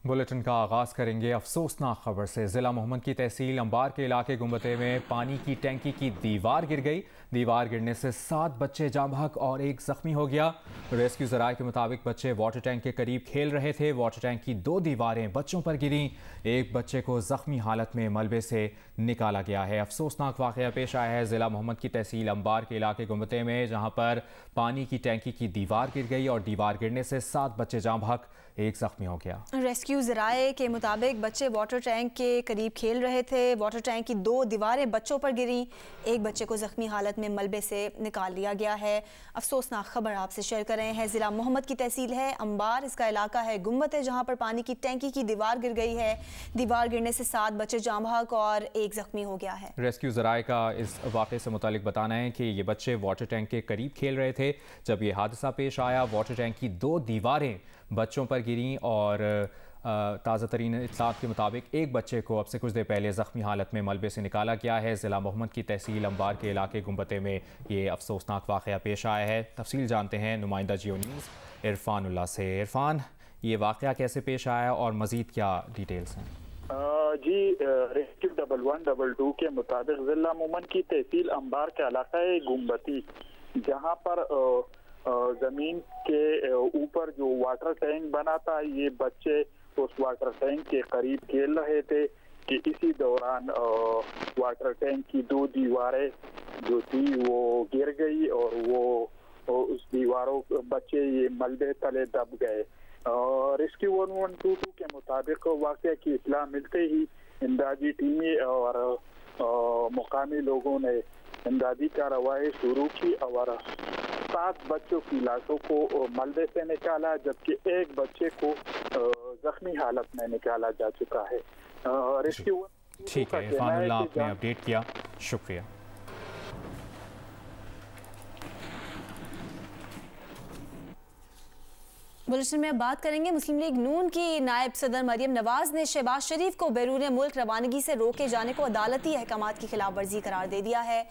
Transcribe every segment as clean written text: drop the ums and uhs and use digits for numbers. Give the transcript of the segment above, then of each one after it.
Bulletin का आगाज़ करेंगे अफसोसनाक खबर से। ज़िला मोहम्मद की तहसील अंबार के इलाके गुम्बते में पानी की टैंकी की दीवार गिर गई। दीवार गिरने से 7 बच्चे जाँ बहक और एक ज़ख्मी हो गया। रेस्क्यू ज़राए के मुताबिक बच्चे वाटर टैंक के करीब खेल रहे थे। वाटर टैंक की 2 दीवारें बच्चों पर गिरीं। एक बच्चे को ज़ख्मी हालत में मलबे से निकाला गया है। अफसोसनाक वाक़या पेश आया है ज़िला मोहम्मद की तहसील अंबार के इलाके गुम्बते में, जहाँ पर पानी की टैंकी की दीवार गिर गई और दीवार गिरने से 7 बच्चे जाँ बहक, एक ज़ख्मी हो गया। रेस्क्यू ज़राए के मुताबिक बच्चे वाटर टैंक के करीब खेल रहे थे। वाटर टैंक की 2 दीवारें बच्चों पर गिरी। एक बच्चे को ज़ख्मी हालत में मलबे से निकाल लिया गया है। अफसोसनाक खबर आपसे शेयर कर रहे हैं। ज़िला मोहम्मद की तहसील है अंबार, इसका इलाका है गुम्बत है, जहाँ पर पानी की टैंकी की दीवार गिर गई है। दीवार गिरने से 7 बच्चे जाँ बहक और एक ज़ख्मी हो गया है। रेस्क्यू ज़राए का इस वाक़े से मुतालिक बताना है कि ये बच्चे वाटर टैंक के करीब खेल रहे थे जब ये हादसा पेश आया। वाटर टैंक की 2 दीवारें बच्चों पर गिरीं और ताज़ा तरीन इत्तलात के मुताबिक एक बच्चे को अब से कुछ देर पहले ज़ख्मी हालत में मलबे से निकाला गया है। ज़िला मोहम्मद की तहसील अंबार के इलाके गुम्बते में ये अफसोसनाक वाक़या पेश आया है। तफसील जानते हैं नुमाइंदा जियो न्यूज़ इरफानुल्लाह से। इरफान, ये वाक़या कैसे पेश आया और मज़ीद क्या डिटेल्स हैं? जी, रेस्क्यू 1112 के मुताबिक ज़िला मोहम्मद की तहसील अंबार का इलाका है गुम्बती, जहाँ पर जमीन के ऊपर जो वाटर टैंक बना था, ये बच्चे उस वाटर टैंक के करीब खेल रहे थे कि इसी दौरान वाटर टैंक की 2 दीवारें जो थी वो गिर गई और वो उस दीवारों बच्चे ये मलबे तले दब गए। रेस्क्यू 1122 के मुताबिक वाक़या की इत्तला मिलते ही इमदादी टीमें और मुकामी लोगों ने इमदादी कार्रवाई शुरू की और 7 बच्चों की लाशों को मलबे से निकाला, जबकि एक बच्चे को जख्मी हालत में निकाला जा चुका है। रेस्क्यू ठीक है इरफानुल्लाह, आपने अपडेट किया, शुक्रिया। बुलेटिन में अब बात करेंगे मुस्लिम लीग नून की नायब सदर मरियम नवाज ने शहबाज शरीफ को बैरून मुल्क रवानगी से रोके जाने को अदालती अहकामात की खिलाफ वर्जी करार दे दिया है।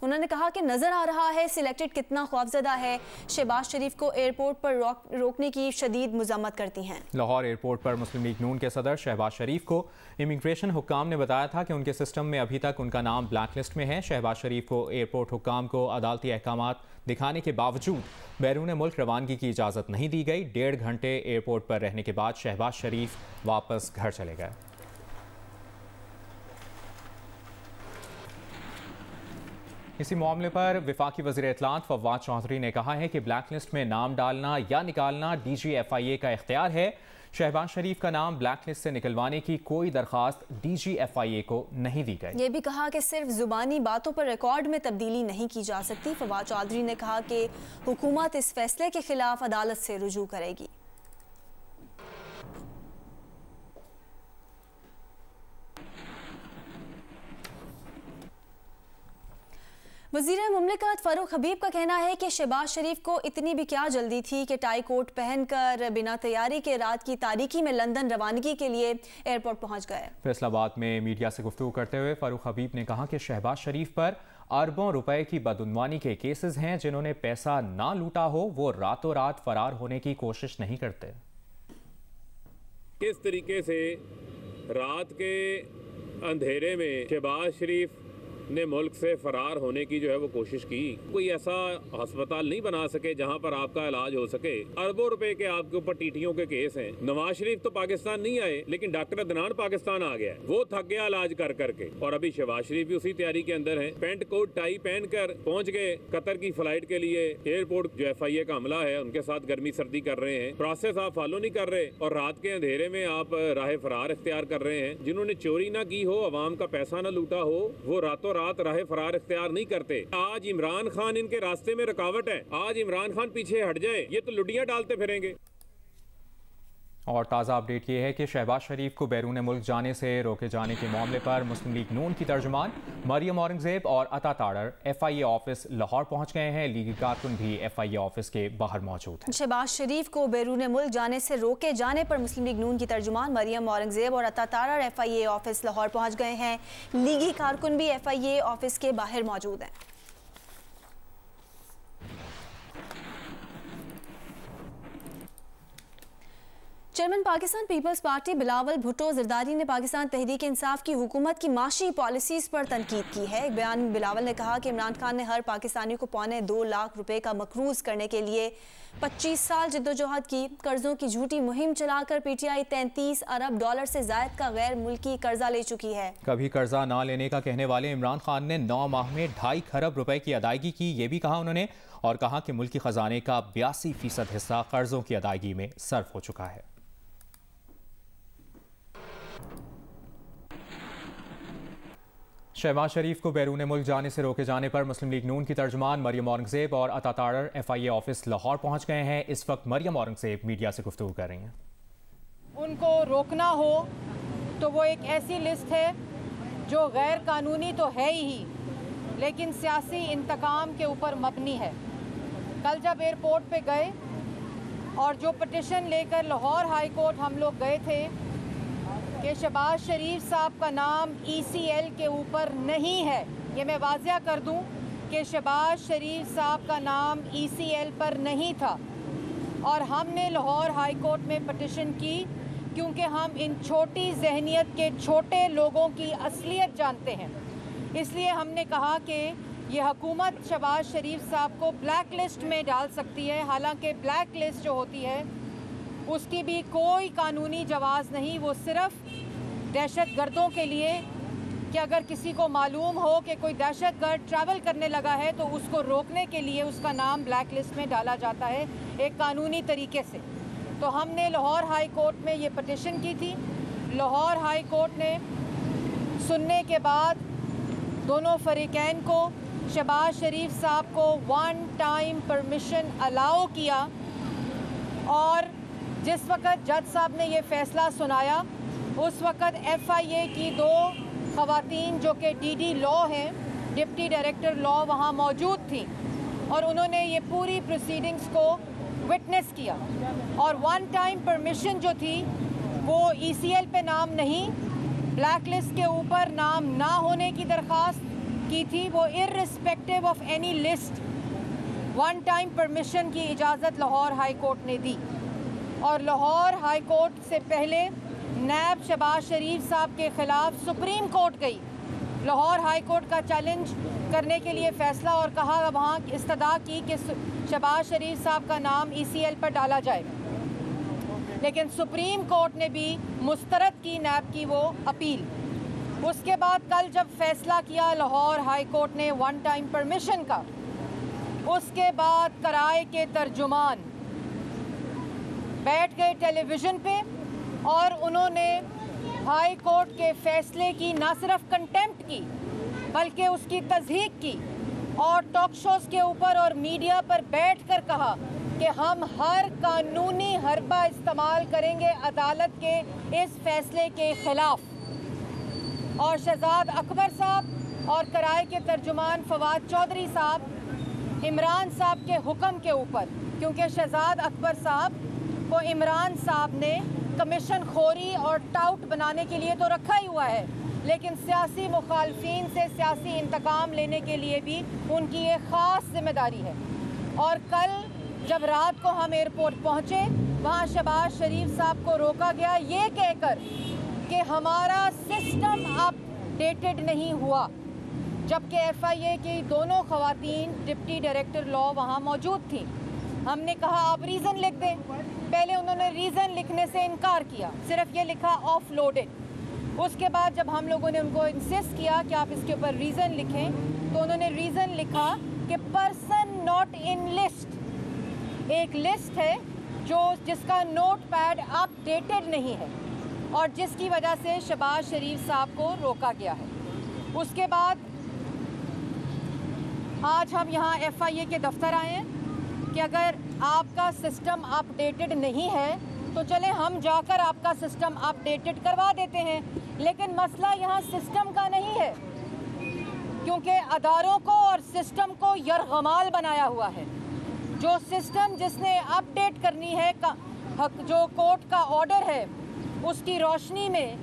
उन्होंने कहा कि नज़र आ रहा है सिलेक्टेड कितना खौफजदा है। शहबाज शरीफ को एयरपोर्ट पर रोकने की शदीद मज़म्मत करती हैं। लाहौर एयरपोर्ट पर मुस्लिम लीग नून के सदर शहबाज शरीफ को इमिग्रेशन हुक्काम ने बताया था कि उनके सिस्टम में अभी तक उनका नाम ब्लैक लिस्ट में है। शहबाज शरीफ को एयरपोर्ट हुक्काम को अदालती अहकामात दिखाने के बावजूद बैरून मुल्क रवानगी की इजाज़त नहीं दी गई। 1.5 घंटे एयरपोर्ट पर रहने के बाद शहबाज शरीफ वापस घर चले गए। इसी मामले पर वफाकी वज़ीर इत्तलात फवाद चौधरी ने कहा है कि ब्लैक लिस्ट में नाम डालना या निकालना DGFIA का इख्तियार है। शहबाज शरीफ का नाम ब्लैक लिस्ट से निकलवाने की कोई दरख्वास्त DGFIA को नहीं दी गई। ये भी कहा कि सिर्फ जुबानी बातों पर रिकॉर्ड में तब्दीली नहीं की जा सकती। फवाद चौधरी ने कहा कि हुकूमत इस फैसले के खिलाफ अदालत से रुजू करेगी। वज़ीर मुमलिकत फ़ारूक हबीब का कहना है कि शहबाज शरीफ को इतनी भी क्या जल्दी थी कि टाई कोट पहनकर बिना तैयारी के रात की तारीकी में लंदन रवानगी के लिए एयरपोर्ट पहुंच गए। फैसलाबाद में मीडिया से गुफ्तगू करते हुए फ़ारूक हबीब ने कहा कि शहबाज शरीफ पर अरबों रुपए की बदउनवानी के केसेस हैं। जिन्होंने पैसा ना लूटा हो वो रातों रात फरार होने की कोशिश नहीं करते। किस तरीके से रात के अंधेरे में शहबाज शरीफ ने मुल्क से फरार होने की जो है वो कोशिश की। कोई ऐसा अस्पताल नहीं बना सके जहां पर आपका इलाज हो सके। अरबों रुपए के आपके ऊपर टीटियों के केस हैं। नवाज शरीफ तो पाकिस्तान नहीं आए, लेकिन डॉक्टर अदनान पाकिस्तान आ गया, वो थक गया इलाज कर करके, और अभी शहबाज शरीफ भी उसी तैयारी के अंदर है। पेंट कोट टाई पहनकर पहुंच गए कतर की फ्लाइट के लिए। एयरपोर्ट जो FIA का हमला है उनके साथ गर्मी सर्दी कर रहे हैं, प्रोसेस आप फॉलो नहीं कर रहे और रात के अंधेरे में आप राह फरार इख्तियार कर रहे हैं। जिन्होंने चोरी ना की हो, अवाम का पैसा ना लूटा हो, वो रातों रात राह फरार इख्तियार नहीं करते। आज इमरान खान इनके रास्ते में रुकावट है। आज इमरान खान पीछे हट जाए, ये तो लुडियां डालते फिरेंगे। और ताज़ा अपडेट ये है कि शहबाज शरीफ को बैरून मुल्क जाने से रोके जाने के मामले पर मुस्लिम लीग नून की तर्जुमान मरियम औरंगजेब और अता ताड़र FIA ऑफिस लाहौर पहुंच गए हैं। लीगी कारकुन भी FIA ऑफिस के बाहर मौजूद हैं। शहबाज शरीफ को बैरून मुल्क जाने से रोके जाने पर मुस्लिम लीग नून की तर्जुमान मरियम औरंगजेब और अता ताड़र FIA ऑफिस लाहौर पहुंच गए हैं। लीगी कारकुन भी FIA ऑफिस के बाहर मौजूद हैं। Chairman Pakistan peoples party Bilawal Bhutto Zardari ने पाकिस्तान तहरीक इंसाफ की हुकूमत की माशी पॉलिसीज़ पर तनकीद की है। एक बयान में बिलावल ने कहा कि इमरान खान ने हर पाकिस्तानी को $2.25 लाख का मकरूज करने के लिए 25 साल जद्दोजहद की, कर्जों की झूठी मुहिम चलाकर PTI $33 अरब से ज़ायद का गैर मुल्की कर्जा ले चुकी है। कभी कर्जा ना लेने का कहने वाले इमरान खान ने 9 माह में 2.5 खरब रुपए की अदायगी की, ये भी कहा उन्होंने, और कहा कि मुल्की खजाने का 82% हिस्सा कर्जों की अदायगी में सर्फ हो चुका है। शहबाज शरीफ को बैरून मुल्क जाने से रोके जाने पर मुस्लिम लीग नून की तर्जुमान मरियम औरंगजेब और अता तारर FIA ऑफिस लाहौर पहुंच गए हैं। इस वक्त मरियम औरंगजेब मीडिया से गुफ्तगू कर रही हैं। उनको रोकना हो तो वो एक ऐसी लिस्ट है जो गैर कानूनी तो है ही, लेकिन सियासी इंतकाम के ऊपर मबनी है। कल जब एयरपोर्ट पे गए और जो पिटिशन लेकर लाहौर हाई कोर्ट हम लोग गए थे कि शहबाज शरीफ साहब का नाम ECL के ऊपर नहीं है, ये मैं वाज़िया कर दूं कि शहबाज शरीफ साहब का नाम ECL पर नहीं था, और हमने लाहौर हाई कोर्ट में पिटिशन की क्योंकि हम इन छोटी जहनियत के छोटे लोगों की असलियत जानते हैं। इसलिए हमने कहा कि ये हुकूमत शहबाज शरीफ साहब को ब्लैक लिस्ट में डाल सकती है। हालांकि ब्लैक लिस्ट जो होती है उसकी भी कोई कानूनी जवाज़ नहीं, वो सिर्फ दहशत गर्दों के लिए कि अगर किसी को मालूम हो कि कोई दहशत गर्द ट्रैवल करने लगा है तो उसको रोकने के लिए उसका नाम ब्लैक लिस्ट में डाला जाता है एक कानूनी तरीके से। तो हमने लाहौर हाई कोर्ट में ये पिटिशन की थी। लाहौर हाई कोर्ट ने सुनने के बाद दोनों फरीकैन को, शहबाज शरीफ साहब को 1 टाइम परमिशन अलाउ किया, और जिस वक़्त जज साहब ने ये फ़ैसला सुनाया उस वक़्त FIA की 2 ख़वातीन जो कि DD लॉ हैं, डिप्टी डायरेक्टर लॉ, वहाँ मौजूद थी और उन्होंने ये पूरी प्रोसीडिंग्स को विटनेस किया। और 1 टाइम परमिशन जो थी वो ECL पे नाम नहीं, ब्लैक लिस्ट के ऊपर नाम ना होने की दरख्वास्त की थी। वो irrespective of any list 1 time permission की इजाज़त लाहौर हाई कोर्ट ने दी। और लाहौर हाई कोर्ट से पहले नैब शहबाज शरीफ साहब के ख़िलाफ़ सुप्रीम कोर्ट गई, लाहौर हाई कोर्ट का चैलेंज करने के लिए फ़ैसला, और कहा वहाँ इस्तदा की कि शहबाज शरीफ साहब का नाम ECL पर डाला जाएगा। लेकिन सुप्रीम कोर्ट ने भी मुस्तरद की नैब की वो अपील। उसके बाद कल जब फ़ैसला किया लाहौर हाई कोर्ट ने 1 टाइम परमिशन का, उसके बाद कराए के तर्जुमान बैठ गए टेलीविज़न पे और उन्होंने हाई कोर्ट के फ़ैसले की न सिर्फ कंटेम्प्ट की बल्कि उसकी तज़हीक की, और टॉक शोज़ के ऊपर और मीडिया पर बैठकर कहा कि हम हर कानूनी हरबा इस्तेमाल करेंगे अदालत के इस फ़ैसले के ख़िलाफ़। और शहजाद अकबर साहब और कराए के तर्जुमान फवाद चौधरी साहब इमरान साहब के हुक्म के ऊपर, क्योंकि शहजाद अकबर साहब को इमरान साहब ने कमीशन खोरी और टाउट बनाने के लिए तो रखा ही हुआ है, लेकिन सियासी मुखालफीन से सियासी इंतकाम लेने के लिए भी उनकी एक ख़ास जिम्मेदारी है। और कल जब रात को हम एयरपोर्ट पहुँचे, वहाँ शहबाज शरीफ साहब को रोका गया ये कहकर कि हमारा सिस्टम अपडेटेड नहीं हुआ, जबकि FIA की दोनों ख़वातीन डिप्टी डायरेक्टर लॉ वहाँ मौजूद थी। हमने कहा आप रीज़न लिख दें। पहले उन्होंने रीज़न लिखने से इनकार किया, सिर्फ ये लिखा ऑफ लोडेड। उसके बाद जब हम लोगों ने उनको इंसिस्ट किया कि आप इसके ऊपर रीज़न लिखें, तो उन्होंने रीज़न लिखा कि पर्सन नॉट इन लिस्ट, एक लिस्ट है जिसका नोट पैड अपडेटेड नहीं है और जिसकी वजह से शहबाज शरीफ साहब को रोका गया है। उसके बाद आज हम यहाँ FIA के दफ्तर आए हैं कि अगर आपका सिस्टम अपडेटेड नहीं है तो चले हम जाकर आपका सिस्टम अपडेटेड करवा देते हैं। लेकिन मसला यहाँ सिस्टम का नहीं है, क्योंकि अदारों को और सिस्टम को यरगमाल बनाया हुआ है। जो सिस्टम जिसने अपडेट करनी है जो कोर्ट का ऑर्डर है, उसकी रोशनी में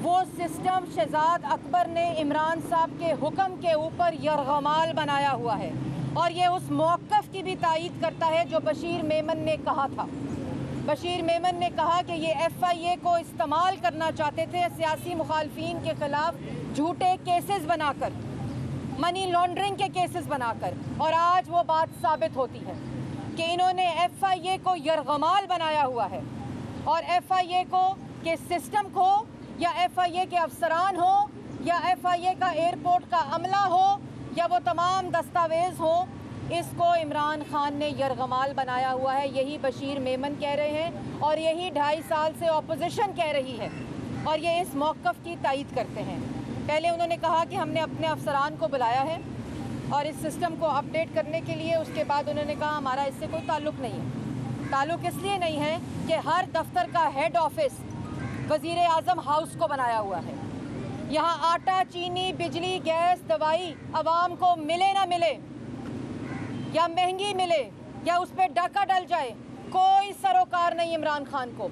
वो सिस्टम शहजाद अकबर ने इमरान साहब के हुक्म के ऊपर यरगमाल बनाया हुआ है, और ये उस मौक़िफ़ की भी तायीद करता है जो बशीर मेमन ने कहा था बशीर मेमन ने कहा कि ये FIA को इस्तेमाल करना चाहते थे सियासी मुखालफिन के ख़िलाफ़ झूठे केसेस बनाकर, मनी लॉन्ड्रिंग के केसेस बनाकर, और आज वो बात साबित होती है कि इन्होंने FIA को यरगमाल बनाया हुआ है। और FIA को के सिस्टम को, या FIA के अफसरान हो, या FIA का एयरपोर्ट का अमला हो, या वो तमाम दस्तावेज़ हो, इसको इमरान खान ने यरगमाल बनाया हुआ है। यही बशीर मेमन कह रहे हैं और यही 2.5 साल से ऑपोजिशन कह रही है, और ये इस मौक़िफ़ की तायीद करते हैं। पहले उन्होंने कहा कि हमने अपने अफसरान को बुलाया है और इस सिस्टम को अपडेट करने के लिए। उसके बाद उन्होंने कहा हमारा इससे कोई ताल्लुक़ नहीं है। ताल्लुक़ इसलिए नहीं है कि हर दफ्तर का हेड ऑफिस वज़ीर आज़म हाउस को बनाया हुआ है। यहाँ आटा, चीनी, बिजली, गैस, दवाई आवाम को मिले ना मिले, या महंगी मिले, या उस पर डाका डल जाए, कोई सरोकार नहीं इमरान खान को।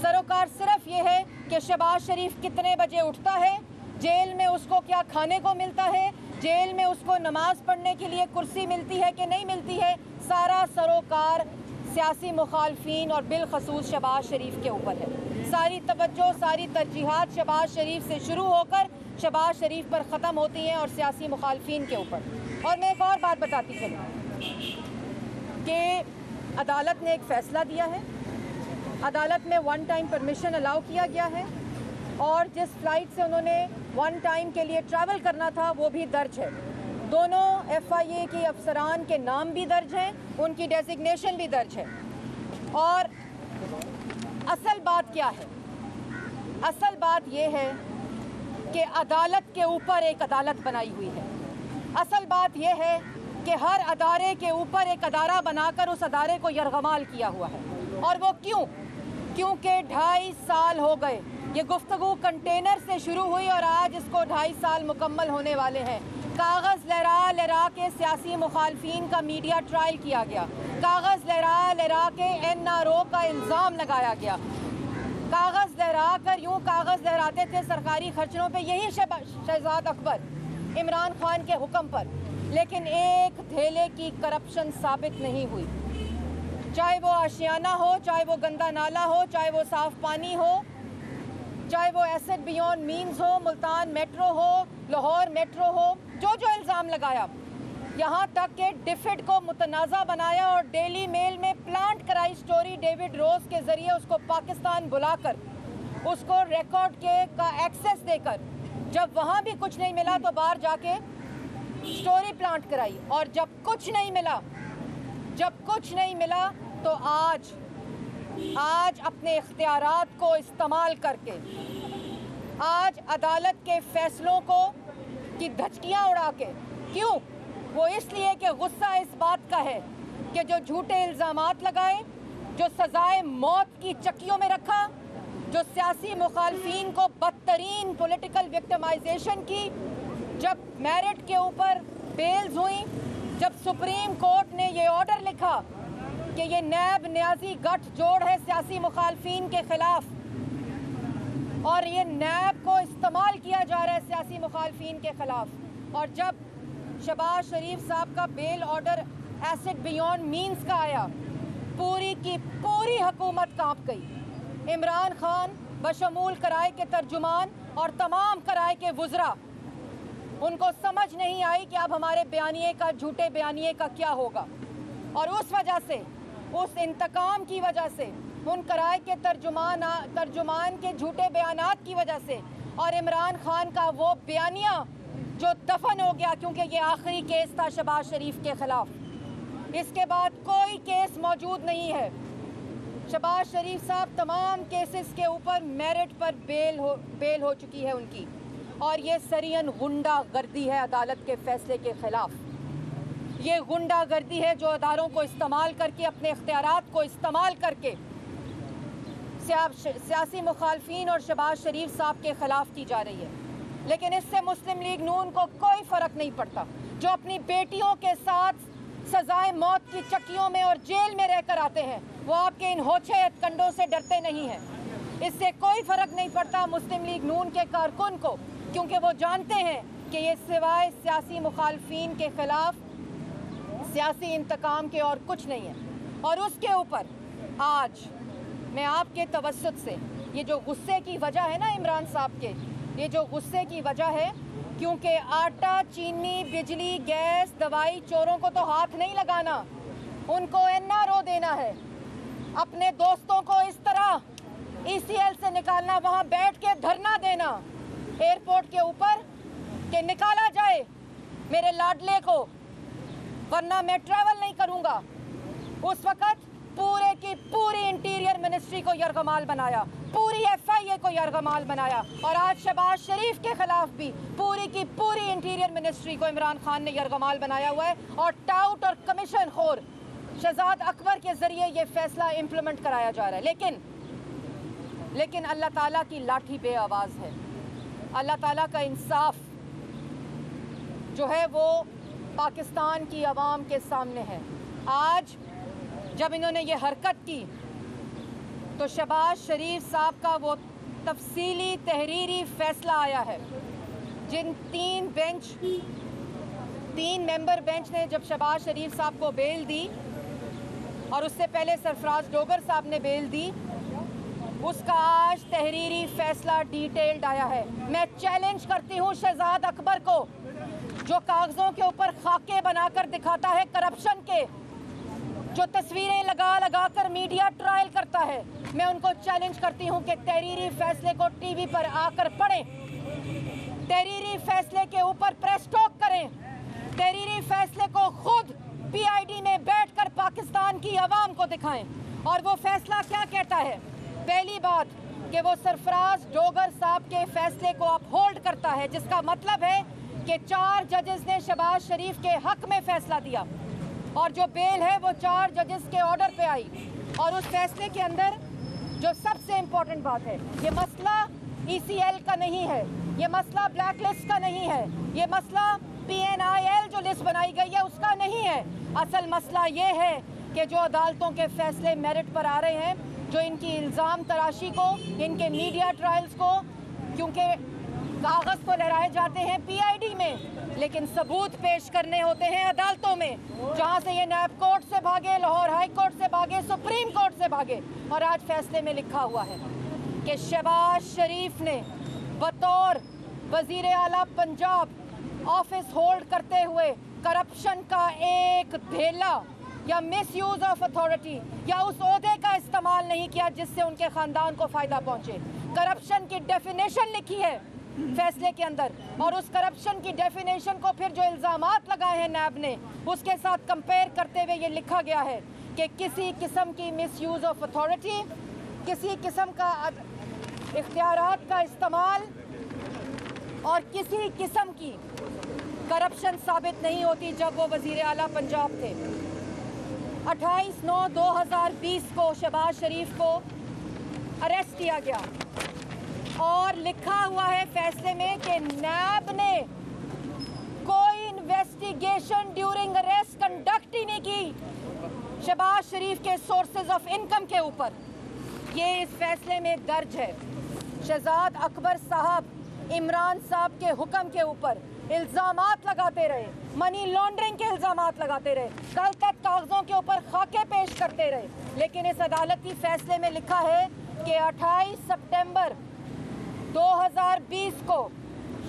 सरोकार सिर्फ ये है कि शहबाज शरीफ कितने बजे उठता है, जेल में उसको क्या खाने को मिलता है, जेल में उसको नमाज पढ़ने के लिए कुर्सी मिलती है कि नहीं मिलती है। सारा सरोकार सियासी मुखालफिन और बिलखसूस शहबाज शरीफ के ऊपर है। सारी तवज्जो, सारी तरजीहात शहबाज शरीफ से शुरू होकर शहबाज शरीफ पर ख़त्म होती हैं और सियासी मुखालफिन के ऊपर। और मैं एक और बात बताती चलूँ कि अदालत ने एक फ़ैसला दिया है। अदालत में 1 टाइम परमिशन अलाउ किया गया है, और जिस फ़्लाइट से उन्होंने 1 टाइम के लिए ट्रैवल करना था वो भी दर्ज है। दोनों FIA के अफसरान के नाम भी दर्ज हैं, उनकी डेजिग्नेशन भी दर्ज है। और असल बात क्या है? असल बात ये है कि अदालत के ऊपर एक अदालत बनाई हुई है। असल बात ये है कि हर अदारे के ऊपर एक अदारा बनाकर उस अदारे को यरगमाल किया हुआ है। और वो क्यों? क्योंकि 2.5 साल हो गए। ये गुफ्तगू कंटेनर से शुरू हुई और आज इसको 2.5 साल मुकम्मल होने वाले हैं। कागज़ लहरा लहरा के सियासी मुखालफिन का मीडिया ट्रायल किया गया। कागज़ लहरा लहरा के NRO का इल्ज़ाम लगाया गया। कागज़ लहरा कर यूँ कागज़ लहराते थे सरकारी खर्चों पे यही शहजाद अकबर इमरान खान के हुक्म पर, लेकिन एक धेले की करप्शन साबित नहीं हुई। चाहे वो आशियाना हो, चाहे वो गंदा नाला हो, चाहे वो साफ़ पानी हो, चाहे वो एसेट बियॉन्ड मीन्स हो, मुल्तान मेट्रो हो, लाहौर मेट्रो हो, जो जो इल्ज़ाम लगाया, यहाँ तक कि डिफिड को मुतनाज़ा बनाया और डेली मेल में प्लांट कराई स्टोरी डेविड रोज़ के ज़रिए उसको पाकिस्तान बुलाकर उसको रिकॉर्ड का एक्सेस देकर, जब वहाँ भी कुछ नहीं मिला तो बाहर जाके स्टोरी प्लांट कराई। और जब कुछ नहीं मिला तो आज अपने इख्तियारात को इस्तेमाल करके, आज अदालत के फैसलों को की धचकियाँ उड़ा के, क्यों? वो इसलिए कि गुस्सा इस बात का है कि जो झूठे इल्ज़ामात लगाए, जो सज़ाए मौत की चक्कियों में रखा, जो सियासी मुखालफिन को बदतरीन पॉलिटिकल विक्टिमाइजेशन की, जब मेरिट के ऊपर बेल्स हुई, जब सुप्रीम कोर्ट ने ये ऑर्डर लिखा कि ये नैब न्याजी गठजोड़ है सियासी मुखालफिन के ख़िलाफ़, और ये नैब को इस्तेमाल किया जा रहा है सियासी मुखालफिन के ख़िलाफ़, और जब शहबाज शरीफ साहब का bail order asset beyond means का आया, पूरी की पूरी हुकूमत कांप गई। इमरान खान बशमूल कराए के तर्जुमान और तमाम कराए के वुज़रा, उनको समझ नहीं आई कि अब हमारे बयानिए का, झूठे बयानिए का क्या होगा। और उस वजह से, उस इंतकाम की वजह से, उन कराए के तर्जुमान के झूठे बयानात की वजह से, और इमरान खान का वो बयानिया जो दफन हो गया, क्योंकि ये आखिरी केस था शहबाज शरीफ के ख़िलाफ़। इसके बाद कोई केस मौजूद नहीं है। शहबाज शरीफ साहब तमाम केसेस के ऊपर मेरिट पर बेल हो चुकी है उनकी, और ये सरियन गुंडागर्दी है अदालत के फैसले के ख़िलाफ़। ये गुंडागर्दी है जो अदारों को इस्तेमाल करके, अपने इख्तियारात को इस्तेमाल करके सियासी मुखालफिन और शहबाज शरीफ साहब के ख़िलाफ़ की जा रही है। लेकिन इससे मुस्लिम लीग नून को कोई फ़र्क नहीं पड़ता, जो अपनी बेटियों के साथ सजाए मौत की चक्कियों में और जेल में रहकर आते हैं, वो आपके इन होछे हथकंडों से डरते नहीं हैं। इससे कोई फ़र्क नहीं पड़ता मुस्लिम लीग नून के कारकुन को, क्योंकि वो जानते हैं कि ये सिवाय सियासी मुखालफिन के ख़िलाफ़ सियासी इंतकाम के और कुछ नहीं है। और उसके ऊपर आज मैं आपके तवज्जुह से, ये जो गुस्से की वजह है ना इमरान साहब के, ये जो गुस्से की वजह है क्योंकि आटा, चीनी, बिजली, गैस, दवाई चोरों को तो हाथ नहीं लगाना, उनको NRO देना है। अपने दोस्तों को इस तरह ECL से निकालना, वहाँ बैठ के धरना देना एयरपोर्ट के ऊपर कि निकाला जाए मेरे लाडले को, वरना मैं ट्रैवल नहीं करूँगा। उस वक़्त पूरे की पूरी इंटीरियर मिनिस्ट्री को यरगमाल बनाया, पूरी FIA को यरगमाल बनाया, और आज शहबाज शरीफ के खिलाफ भी पूरी की पूरी इंटीरियर मिनिस्ट्री को इमरान खान ने यरगमाल बनाया हुआ है। और टाउट और कमीशन खोर शहजाद अकबर के ज़रिए ये फैसला इम्प्लीमेंट कराया जा रहा है। लेकिन अल्लाह ताला की लाठी बे आवाज़ है। अल्लाह ताला का इंसाफ जो है वो पाकिस्तान की आवाम के सामने है। आज जब इन्होंने ये हरकत की तो शहबाज शरीफ साहब का वो तफसीली तहरीरी फैसला आया है, जिन तीन मेंबर बेंच ने जब शहबाज शरीफ साहब को बेल दी और उससे पहले सरफराज डोगर साहब ने बेल दी, उसका आज तहरीरी फैसला डिटेल्ड आया है। मैं चैलेंज करती हूँ शहजाद अकबर को, जो कागज़ों के ऊपर खाके बनाकर दिखाता है करप्शन के, जो तस्वीरें लगा कर मीडिया ट्रायल करता है, मैं उनको चैलेंज करती हूँ कि तहरीरी फैसले को टीवी पर आकर पढ़ें, तहरीरी फैसले के ऊपर प्रेस टॉक करें, तहरीरी फैसले को खुद PID में बैठकर पाकिस्तान की आवाम को दिखाएं। और वो फैसला क्या कहता है? पहली बात कि वो सरफराज डोगर साहब के फैसले को अपहोल्ड करता है, जिसका मतलब है कि 4 जजेस ने शहबाज शरीफ के हक में फैसला दिया और जो बेल है वो 4 जजेस के ऑर्डर पे आई। और उस फैसले के अंदर जो सबसे इम्पोर्टेंट बात है, ये मसला ECL का नहीं है, ये मसला ब्लैक लिस्ट का नहीं है, ये मसला PNIL जो लिस्ट बनाई गई है उसका नहीं है। असल मसला ये है कि जो अदालतों के फैसले मेरिट पर आ रहे हैं, जो इनकी इल्ज़ाम तराशी को, इनके मीडिया ट्रायल्स को, क्योंकि कागज़ तो लहराए जाते हैं PID में, लेकिन सबूत पेश करने होते हैं अदालतों में, जहां से ये नैब कोर्ट से भागे, लाहौर हाई कोर्ट से भागे, सुप्रीम कोर्ट से भागे। और आज फैसले में लिखा हुआ है कि शहबाज शरीफ ने बतौर वज़ीर आला पंजाब ऑफिस होल्ड करते हुए करप्शन का एक धेला या मिसयूज ऑफ अथॉरिटी या उस ओहदे का इस्तेमाल नहीं किया जिससे उनके ख़ानदान को फ़ायदा पहुँचे। करप्शन की डेफिनेशन लिखी है फैसले के अंदर, और उस करप्शन की डेफिनेशन को फिर जो इल्ज़ामात लगाए हैं नैब ने, उसके साथ कंपेयर करते हुए ये लिखा गया है कि किसी किस्म की मिसयूज ऑफ अथॉरिटी, किसी किस्म का इख्तियारात का इस्तेमाल और किसी किस्म की करप्शन साबित नहीं होती जब वो वज़ीर आला पंजाब थे। 28/9/2020 को शहबाज शरीफ को अरेस्ट किया गया और लिखा हुआ है फैसले में कि नैब ने कोई इन्वेस्टिगेशन ड्यूरिंग अरेस्ट कंडक्ट ही नहीं की शहबाज शरीफ के सोर्सेज ऑफ इनकम के ऊपर। ये इस फैसले में दर्ज है। शहजाद अकबर साहब इमरान साहब के हुक्म के ऊपर इल्ज़ामात लगाते रहे, मनी लॉन्ड्रिंग के इल्ज़ामात लगाते रहे, कल तक कागज़ों के ऊपर खाके पेश करते रहे, लेकिन इस अदालती फैसले में लिखा है कि 28 सितंबर 2020 को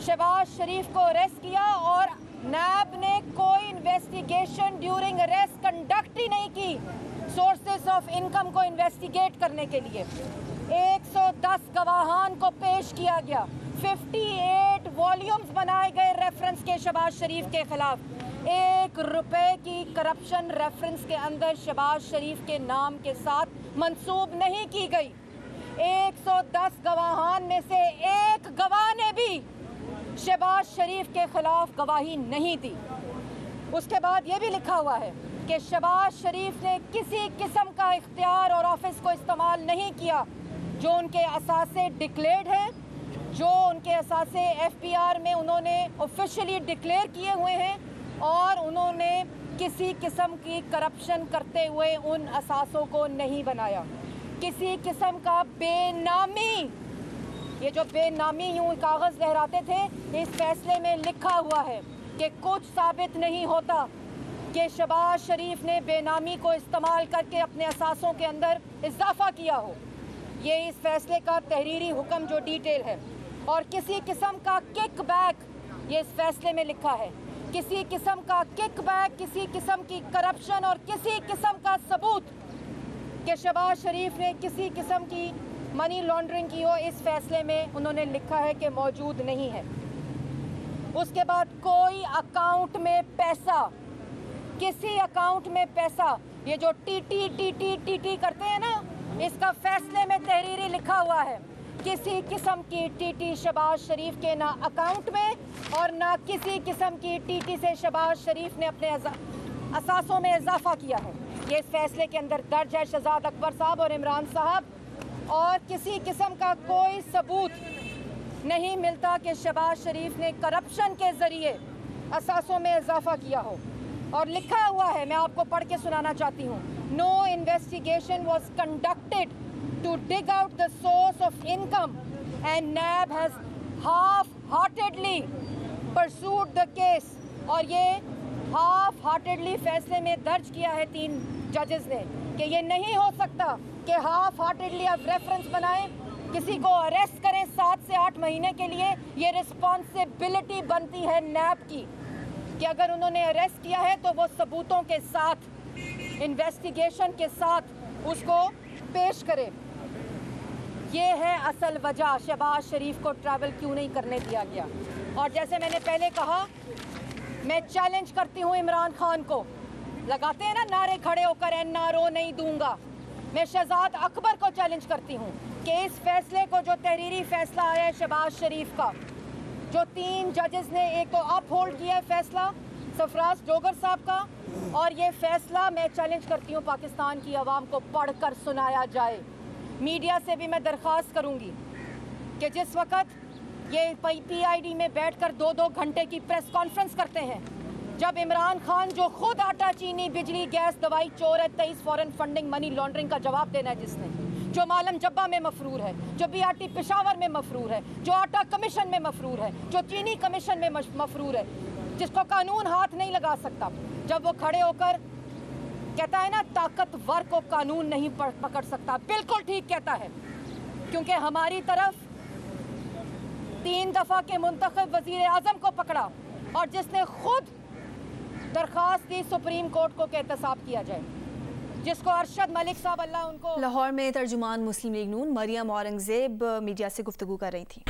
शहबाज शरीफ को अरेस्ट किया और नैब ने कोई इन्वेस्टिगेशन ड्यूरिंग अरेस्ट कंडक्ट ही नहीं की सोर्सेस ऑफ इनकम को इन्वेस्टिगेट करने के लिए। 110 गवाहान को पेश किया गया, 58 वॉल्यूम्स बनाए गए रेफरेंस के शहबाज शरीफ के खिलाफ। 1 रुपए की करप्शन रेफरेंस के अंदर शहबाज शरीफ के नाम के साथ मंसूब नहीं की गई। 110 गवाहान में से एक गवाह ने भी शहबाज शरीफ के खिलाफ गवाही नहीं दी। उसके बाद ये भी लिखा हुआ है कि शहबाज शरीफ ने किसी किस्म का इख्तियार और ऑफिस को इस्तेमाल नहीं किया जो उनके असासे डिक्लेयर्ड है, जो उनके असासे FPR में उन्होंने ऑफिशियली डिक्लेयर किए हुए हैं, और उन्होंने किसी किस्म की करप्शन करते हुए उन असासों को नहीं बनाया। किसी किस्म का बेनामी, ये जो बेनामी यूँ कागज़ लहराते थे, इस फैसले में लिखा हुआ है कि कुछ साबित नहीं होता कि शहबाज शरीफ ने बेनामी को इस्तेमाल करके अपने असासों के अंदर इजाफा किया हो। ये इस फैसले का तहरीरी हुक्म जो डिटेल है, और किसी किस्म का किक बैक ये इस फैसले में लिखा है, किसी किस्म का किक बैक, किसी किस्म की करप्शन और किसी किस्म का सबूत कि शहबाज शरीफ ने किसी किस्म की मनी लॉन्ड्रिंग की हो, इस फैसले में उन्होंने लिखा है कि मौजूद नहीं है। उसके बाद कोई अकाउंट में पैसा, किसी अकाउंट में पैसा, ये जो टीटी करते हैं ना, इसका फैसले में तहरीरी लिखा हुआ है, किसी किस्म की टीटी शहबाज शरीफ के ना अकाउंट में और ना किसी किस्म की टीटी से शहबाज शरीफ ने अपने असासों में इजाफा किया है। ये इस फैसले के अंदर दर्ज है। शहजाद अकबर साहब और इमरान साहब, और किसी किस्म का कोई सबूत नहीं मिलता कि शहबाज शरीफ ने करप्शन के ज़रिए असासों में इजाफा किया हो। और लिखा हुआ है, मैं आपको पढ़ के सुनाना चाहती हूँ, no investigation was conducted to dig out the source of income and NAB has half heartedly pursued the case. और ये हाफ हार्टेडली फैसले में दर्ज किया है 3 जजेस ने कि ये नहीं हो सकता कि हाफ हार्टेडली आप रेफरेंस बनाएं, किसी को अरेस्ट करें 7 से 8 महीने के लिए। ये रिस्पॉन्सिबिलिटी बनती है नैब की कि अगर उन्होंने अरेस्ट किया है तो वो सबूतों के साथ, इन्वेस्टिगेशन के साथ उसको पेश करे। ये है असल वजह शहबाज शरीफ को ट्रैवल क्यों नहीं करने दिया गया। और जैसे मैंने पहले कहा, मैं चैलेंज करती हूँ इमरान खान को, लगाते हैं ना नारे खड़े होकर, एनआरओ नहीं दूंगा। मैं शहजाद अकबर को चैलेंज करती हूँ कि इस फैसले को, जो तहरीरी फैसला आया है शहबाज शरीफ का, जो 3 जजेस ने, एक तो अप होल्ड किया है फैसला सरफराज डोगर साहब का, और ये फैसला मैं चैलेंज करती हूँ पाकिस्तान की आवाम को पढ़कर सुनाया जाए। मीडिया से भी मैं दरख्वास्त करूँगी कि जिस वक्त ये PID में बैठकर 2-2 घंटे की प्रेस कॉन्फ्रेंस करते हैं, जब इमरान खान जो खुद आटा, चीनी, बिजली, गैस, दवाई चोर है, 23 फॉरेन फंडिंग, मनी लॉन्ड्रिंग का जवाब देना है जिसने, जो मालम जब्बा में मफरूर है, जो BRT पेशावर में मफरूर है, जो आटा कमीशन में मफरूर है, जो चीनी कमीशन में मफरूर है, जिसको कानून हाथ नहीं लगा सकता, जब वो खड़े होकर कहता है ना ताकतवर को कानून नहीं पकड़ सकता, बिल्कुल ठीक कहता है। क्योंकि हमारी तरफ 3 दफ़ा के मुंतखब वज़ीर आज़म को पकड़ा और जिसने खुद दरख्वास्त दी सुप्रीम कोर्ट को कि एहतसाब किया जाए, जिसको अरशद मलिक साहब, अल्लाह उनको। लाहौर में तर्जुमान मुस्लिम लीग नून मरियम औरंगजेब मीडिया से गुफ्तगू कर रही थी।